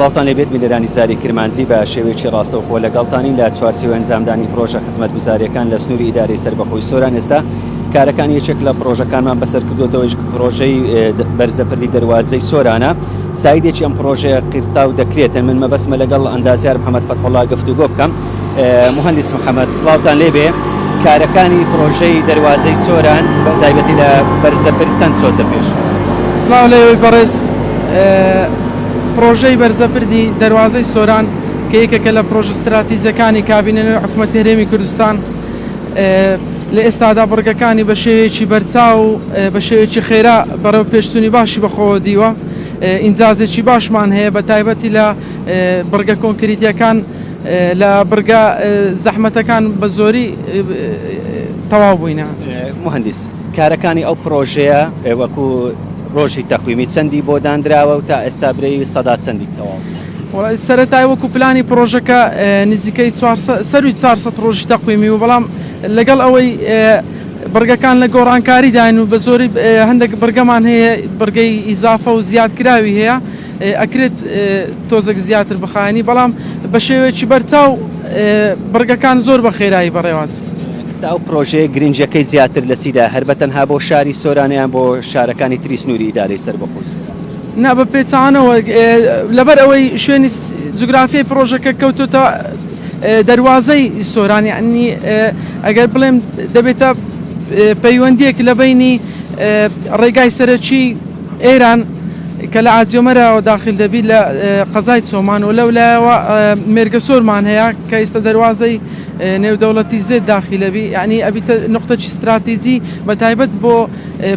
سڵاوتان لێبێت بینەرانی زاری کرمانجی بە شێوەیەکی ڕاستەوخۆ لەگەڵتانین لە چوارچێوە ئەنجامدانی پرۆژە خزمەتگوزاریەکان لە سنووری ئیدارەی سەربەخۆی سۆران. ئێستا کارەکان یەکێک لە پرۆژەکانمان بەسەر کردوەوە پرۆژەی بەرزەپردی دەواازەی سۆرانە. سایدێکی ئەم پرۆژەیە قیرتاو دەکرێتن. من مەبەستمە لەگەڵ ئەندازیار محەممەد فەتحوڵا گفتوگۆ بکەم. مهندس محەممەد سڵاوتان لێبێ، کارەکانی پرۆژەی دەواازەی سۆران بەتایبەتی لە بەرزەپرد چەند چۆتە پێش؟ سڵاو لێوەی بەڕێز، پرۆژەی بەرزەپردی دەواازەی سۆران کە یەکێکە لە پرۆژە استراتیجیەکانی کابینەی حکوومەتی هەرێمی کوردستان لە ئێستادا بڕگەکانی بە شێوەیەکی بەرچاو و بە شێوەیەکی خێرا بەرەو پێشچوونی باشی بەخۆوە دیوە. ئینجازێکی باشمان هەیە بە تایبەتی لە بڕگە کۆنکریتیەکان لە بڕگە زەحمەتەکان بە زۆری تەواو بووینە. مهندس، کارەکانی ئەو پرۆژەیە وەکو ڕۆژی تەقویمی چەندی بۆ دانراوە و تا ئێستا برەی سەدا چەندی تەواو؟ سەرەتای وەکو پلانی پرۆژەکە نزیکەی 400 ڕۆژی تەقویمی و بەڵام لەگەڵ ئەوەی بڕگەکان لە گۆڕانکاری داین و بە زۆری هەندێک بڕگەمان هەیە بڕگەی ئیزافە و زیادکراوی هەیە، ئەکرێت تۆزێک زیاتر بخایانی، بەڵام بە شێوەیەکی بەرچاو بڕگەکان زۆر بە خێرایی بەڕێوات. ئێستا ئەو پرۆژەیە گرنجەکەی زیاتر لە چیدا؟ هەر بەتەنها بۆ شاری سۆرانیان بۆ شارەکانی تری سنووری ئیدارەی سەربەخۆی سۆران؟ نا بە پێچانەوە لەبەر ئەوەی شوێنی جوگرافیای پرۆژەکە کەوتوتە دەواازەی سۆران، یعنی ئەگەر بڵێم دەبێتە پەیوەندیەک لە بینی ڕێگای سەرەکی ئێران کە لە ئاجۆمەرەوە داخل دەبیت لە قەزای چۆمان و لەولایەوە مێرگە سۆرمان هەیە کە ئێستا دەواازەی نێودەوڵەتی زێت داخلەبی، یعنی ئەبیتە نقطەی استراتیجی بە تایبەت بۆ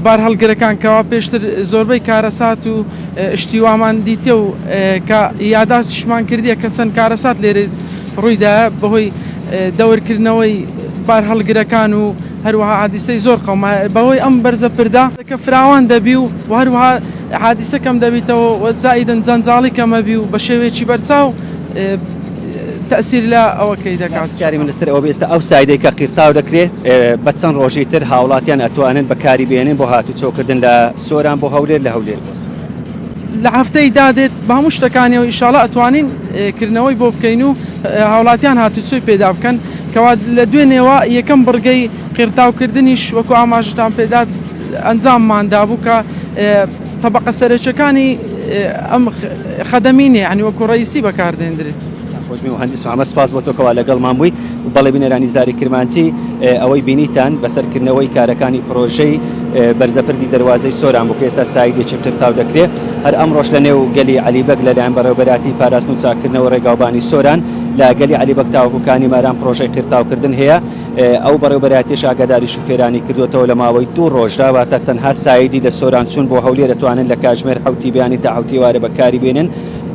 بار هەڵگرەکان کەوا پێشتر زۆربەی کارەسات و شتیوامان دیتە و کە یاداشمان کردیە کە چەند کارەسات لێرە ڕوویدا بەهۆی دەورکردنەوەی بار هەڵگرەکان و هەروەها حادیسەی زۆر قەومە بەهۆی ئەم بەرزەپردا کە فراوان دەبی و هەروەها حادیسە کەم دەبیتەوە وەزائیدەن جەنجاڵی کەمەبی و بە شێوەیەکی بەرچاو تەسیر لە ئەوەکەی دەکات. سیاری من لەسەر ئەوە بێستە ئەو سایدەی کە قیرتاو دەکرێت بە چەند ڕۆژی تر هاوڵاتیان ئەتوانن بەکاری بێنن بۆ هاتوچۆکردن لە سۆران بۆ هەولێر لە هەولێر لە هەفتەی دادێت بە هەموو شتەکانیەوە ئینشاڵڵا ئەتوانین کردنەوەی بۆ بکەین و هاوڵاتیان هاتوچۆی پێدا بکەن کەوا لە دوێنێەوە یەکەم بڕگەی قیرتاوکردنیش وەکو ئاماژتان پێدات ئەنجامماندا بوو کە تەبەقە سەرەکیەکانی ئەم خەدەمینێ عنی وەکو ڕئیسی بەکاردێنرێت. خۆشمی مهندس محەممەد، سپاس بۆ تۆکەوە لەگەڵمان بووی و بەڵێ بینەرانی زاری کرمانجی ئەوەی بینیتان بەسەرکردنەوەی کارەکانی پرۆژەی بەرزەپردی دەواازەی سۆران بوو کە ئێستا سایدێکی قیرتاو دەکرێت. هەر ئەمڕۆژ لە نێو گەلی عەلیبەگ لەلایەن بەڕێوەبەراتی پاراستن و چاکردنەوە ڕێگاوبانی سۆران لە گەلی عەلیبەگ تاوەکوکانی ماران پرۆژەی قیرتاوکردن هەیە. ئەو بەڕێوەبەراتیش ئاگاداری شوفێرانی کردوێتەوە لە ماوەی 2 ڕۆژدا واتە تەنها سایدی لە سۆران چوون بۆ هەولێر دەتوانن لە کاتژمێر حوتی بیانی تا حوتیوارە بەکاری بێنن.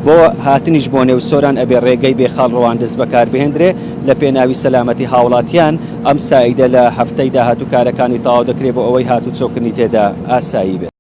بۆ هاتنیش بۆ نێو سۆران ئەبێ ڕێگەی بێخاڵ ڕەواندز بەکاربهێنرێ لە پێناوی سەلامەتی هاوڵاتیان. ئەم سایدە لە هەفتەی داهاتوو کارەکانی تەواو دەکرێت بۆ ئەوەی هاتوچۆکردنی تێدا ئاسایی بێت.